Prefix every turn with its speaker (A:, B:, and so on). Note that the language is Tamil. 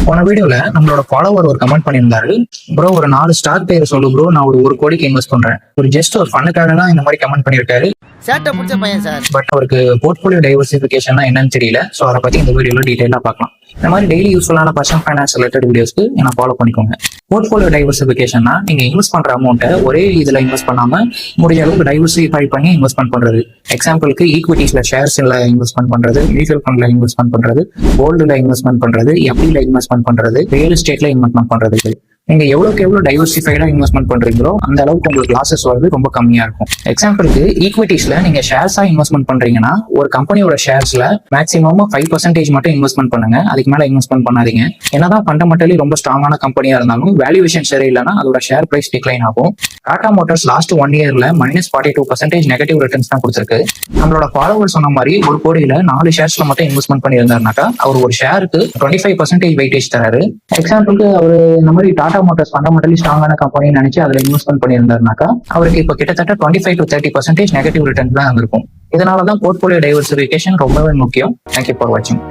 A: போன வீடியோல நம்மளோட ஃபாலோவர் ஒரு கமெண்ட் பண்ணியிருந்தாரு. ப்ரோ ஒரு 4 ஸ்டாக் பேர் சொல்லு ப்ரோ, நான் ஒரு 1 கோடிக்கு இன்வெஸ்ட் பண்றேன். ஒரு ஜஸ்ட் ஒரு ஃபன்னுக்காக தான் இந்த மாதிரி கமெண்ட் பண்ணியிருக்காரு.
B: சேட்டை பிடிச்ச பையன் சார்.
A: பட் அவருக்கு போர்ட்ஃபோலியோ டைவர்சிஃபிகேஷன் என்னன்னு தெரியல. ஸோ அதை பத்தி இந்த வீடியோல டீடைலா பார்க்கலாம். இந்த மாதிரி டெய்லி யூஸ்ஃபுல்லான பர்சனல் ஃபைனான்ஸ் ரிலேட்டட் வீடியோஸ்க்கு என்ன ஃபாலோ பண்ணிக்கோங்க. போர்ட்ஃபோலியோ டைவர்சிஃபிகேஷன்னா நீங்க இன்வெஸ்ட் பண்ற அமௌண்ட்டை ஒரே இதுல இன்வெஸ்ட் பண்ணாம முடிஞ்ச அளவுக்கு டைவர்சிஃபை பண்ணி இன்வெஸ்ட்மெண்ட் பண்றது. எக்ஸாம்பிளுக்கு ஈக்விட்டிஸ்ல ஷேர்ஸ்ல இன்வெஸ்ட்மெண்ட் பண்றது, மியூச்சுவல் ஃபண்ட்ல இன்வெஸ்ட்மெண்ட் பண்றது, கோல்டுல இன்வெஸ்ட்மெண்ட் பண்றது, எஃப்டில இன்வெஸ்ட்மெண்ட் பண்றது, ரியல் எஸ்டேட்ல இன்வெஸ்ட்மெண்ட் பண்றது. நீங்க எவ்வளவுக்கு எவ்வளவு டைவர்சிஃபைடா இன்வெஸ்ட்மெண்ட் பண்றீங்களோ அந்த அளவுக்கு உங்களுக்கு லாசஸ் வருது ரொம்ப கம்மியா இருக்கும். எக்ஸாம்பிளுக்கு ஈக்விட்டிஸ்ல நீங்க ஷேர்ஸா இன்வெஸ்ட்மெண்ட் பண்றீங்கன்னா ஒரு கம்பெனியோட ஷேர்ஸ்ல மேக்ஸிமம் 5% மட்டும் இன்வெஸ்ட்மெண்ட் பண்ணுங்க. அதுக்கு மேல இன்வெஸ்ட்மெண்ட் பண்ணாதீங்க. என்னதான் ஃபண்டமெண்டலி ரொம்ப ஸ்ட்ராங்கான கம்பெனியா இருந்தாலும் வேல்யூவேஷன் சரியில்லைன்னா அதோட ஷேர் பிரைஸ் டிக்ளைன் ஆகும். டாடா மோட்டார்ஸ் லாஸ்ட் 1 இயர்ல -42% நெகட்டிவ் ரிட்டர்ன்ஸ் தான் கொடுத்திருக்கு. நம்மளோட ஃபாலோவர் சொன்ன மாதிரி ஒரு கோடியில 4 ஷேர்ஸ்ல மட்டும் இன்வெஸ்ட்மெண்ட் பண்ணியிருந்தாருனாக்கா அவர் ஒரு ஷேருக்கு 25% வெயிட்டேஜ் தராரு. எக்ஸாம்பிளுக்கு அவர் இந்த மாதிரி டாடா மோட்டார்ஸ் ஃபண்டமெண்டலி ஸ்ட்ராங்கான கம்பெனி நினைச்சு அதுல இன்வெஸ்ட்மெண்ட் பண்ணியிருந்தாருனாக்கா அவருக்கு இப்போ கிட்டத்தட்ட 25 to 30% நெகட்டிவ் ரிட்டர்ன் தான் இருக்கும். இதனாலதான் போர்ட்ஃபோலியோ டைவர்சிஃபிகேஷன் ரொம்பவே முக்கியம். தேங்க்யூ ஃபார் வாட்சிங்.